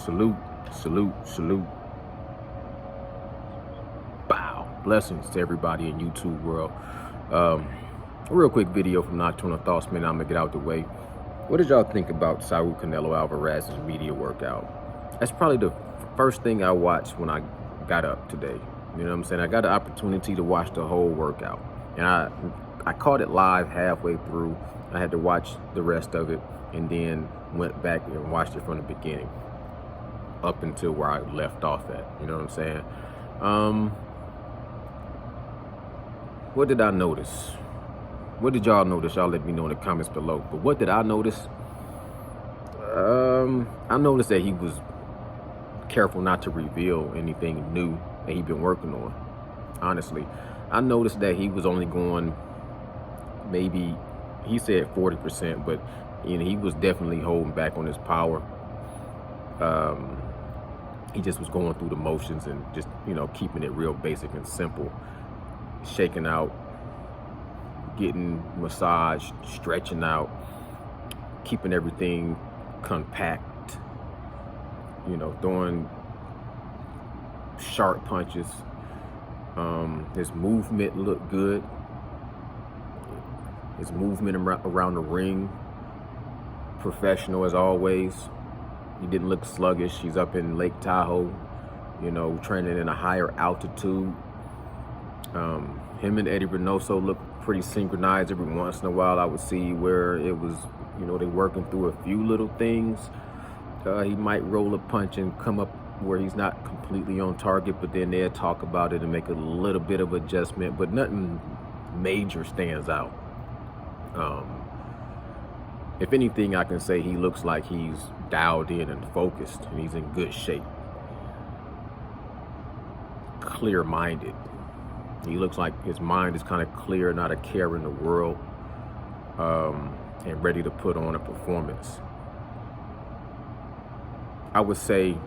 Salute, salute, salute. Bow. Blessings to everybody in YouTube world. A real quick video from Nocturnal Thoughts, man. I'm gonna get out the way. What did y'all think about Saul Canelo Alvarez's media workout? That's probably the first thing I watched when I got up today. You know what I'm saying? I got the opportunity to watch the whole workout, and I caught it live halfway through. I had to watch the rest of it, and then went back and watched it from the beginning up until where I left off at. You know what I'm saying? What did I notice? What did y'all notice? Y'all let me know in the comments below. But what did I notice? I noticed that he was careful not to reveal anything new that he'd been working on. Honestly, I noticed that he was only going, maybe he said 40%, but you know, he was definitely holding back on his power. He just was going through the motions and just, you know, keeping it real basic and simple, shaking out, getting massaged, stretching out, keeping everything compact, you know, throwing sharp punches. His movement looked good. His movement around the ring, professional as always. He didn't look sluggish. He's up in Lake Tahoe, you know, training in a higher altitude. Him and Eddie Reynoso looked pretty synchronized. Every once in a while I would see where it was, you know, they working through a few little things. He might roll a punch and come up where he's not completely on target, but then they'll talk about it and make a little bit of adjustment, but nothing major stands out. If anything, I can say he looks like he's dialed in and focused, and he's in good shape. Clear-minded. He looks like his mind is kind of clear, not a care in the world, and ready to put on a performance. I would say you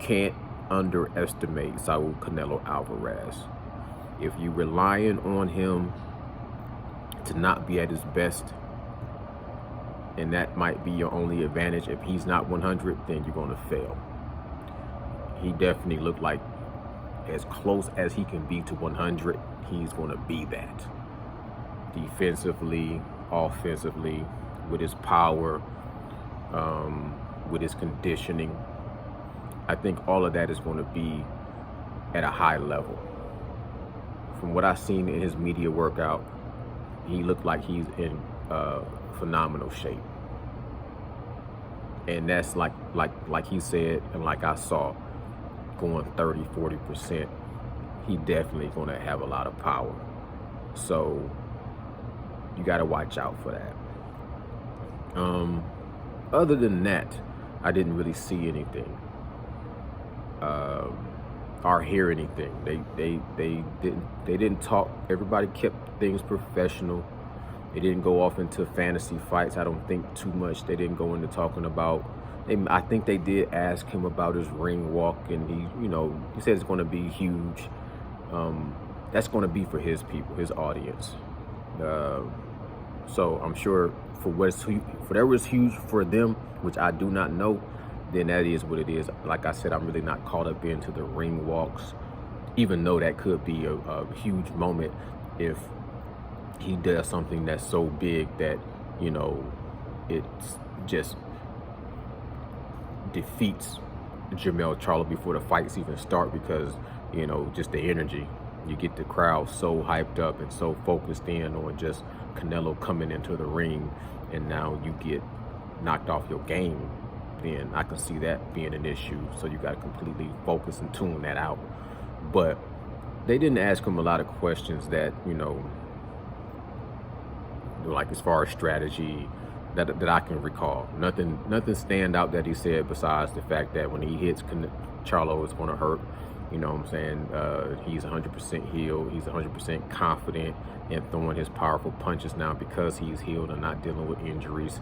can't underestimate Saul Canelo Alvarez. If you're relying on him to not be at his best, and that might be your only advantage, if he's not 100, then you're going to fail. He definitely looked like as close as he can be to 100, he's going to be that. Defensively, offensively, with his power, with his conditioning. I think all of that is going to be at a high level. From what I've seen in his media workout, he looked like he's in phenomenal shape. And that's like he said, and like I saw, going 30-40%, he definitely going to have a lot of power. So you got to watch out for that. Other than that, I didn't really see anything or hear anything. They didn't talk. Everybody kept things professional. They didn't go off into fantasy fights. I don't think too much. They didn't go into talking about. I think they did ask him about his ring walk, and he said it's going to be huge. That's going to be for his people, his audience. So I'm sure for whatever is huge for them, which I do not know, then that is what it is. Like I said, I'm really not caught up into the ring walks, even though that could be a huge moment if he does something that's so big that, you know, it's just defeats Jermell Charlo before the fights even start, because, you know, just the energy. You get the crowd so hyped up and so focused in on just Canelo coming into the ring, and now you get knocked off your game. Then I can see that being an issue. So you got to completely focus and tune that out. But they didn't ask him a lot of questions that, you know, like as far as strategy that I can recall. Nothing stand out that he said besides the fact that when he hits Charlo, it's going to hurt. You know what I'm saying? He's 100% healed. He's 100% confident in throwing his powerful punches now because he's healed and not dealing with injuries.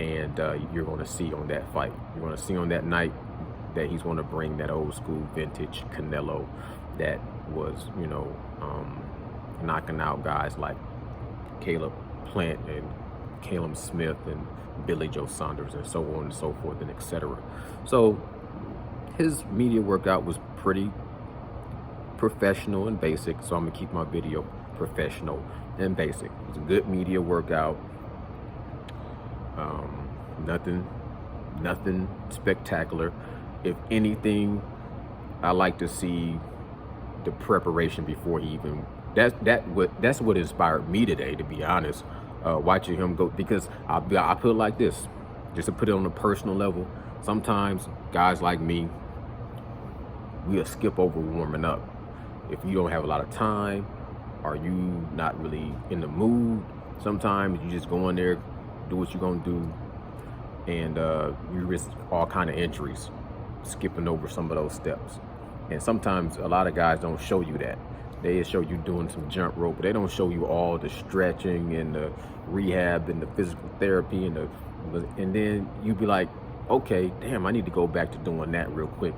And you're going to see on that fight, you're going to see on that night that he's going to bring that old school vintage Canelo that was, you know, knocking out guys like Caleb Plant and Caleb Smith and Billy Joe Saunders and so on and so forth and etc. So his media workout was pretty professional and basic, so I'm gonna keep my video professional and basic. It was a good media workout. Nothing spectacular. If anything, I like to see the preparation before he even. That's what inspired me today, to be honest. Watching him go, because I put it like this, just to put it on a personal level. Sometimes guys like me, we'll skip over warming up. If you don't have a lot of time, or you not really in the mood, sometimes you just go in there, do what you're gonna do, and you risk all kind of injuries skipping over some of those steps. And sometimes a lot of guys don't show you that. They show you doing some jump rope, but they don't show you all the stretching and the rehab and the physical therapy and then you be like, okay, damn, I need to go back to doing that real quick,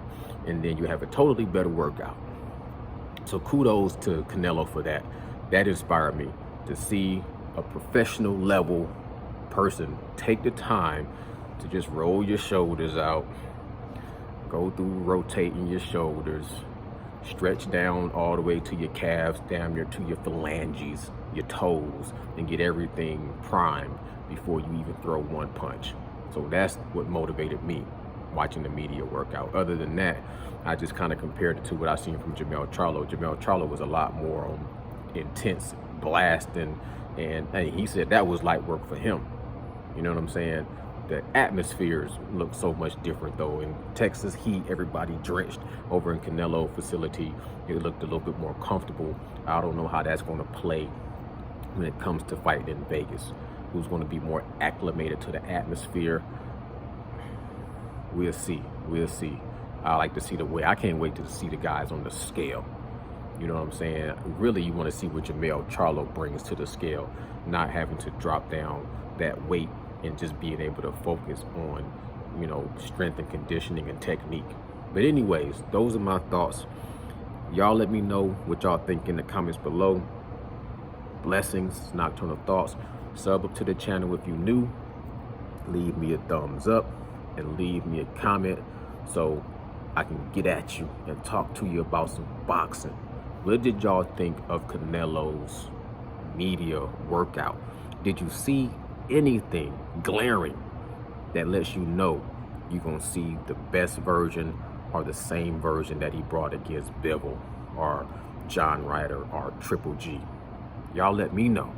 and then you have a totally better workout. So kudos to Canelo for that. That inspired me to see a professional level person take the time to just roll your shoulders out, go through rotating your shoulders, stretch down all the way to your calves, down near to your phalanges, your toes, and get everything primed before you even throw one punch. So that's what motivated me watching the media workout. Other than that, I just kind of compared it to what I seen from Jermell Charlo. Jermell Charlo was a lot more intense blasting, and he said that was light work for him. You know what I'm saying? The atmospheres look so much different though. In Texas heat, everybody drenched. Over in Canelo facility, it looked a little bit more comfortable. I don't know how that's going to play when it comes to fighting in Vegas. Who's going to be more acclimated to the atmosphere? We'll see. We'll see. I like to see the way. I can't wait to see the guys on the scale. You know what I'm saying? Really, you want to see what Jermell Charlo brings to the scale, not having to drop down that weight and just being able to focus on, you know, strength and conditioning and technique. But anyways, those are my thoughts. Y'all let me know what y'all think in the comments below. Blessings, Nocturnal Thoughts. Sub up to the channel if you're new. Leave me a thumbs up and leave me a comment so I can get at you and talk to you about some boxing. What did y'all think of Canelo's media workout? Did you see anything glaring that lets you know you're gonna see the best version or the same version that he brought against Bivol or John Ryder or Triple G? Y'all let me know.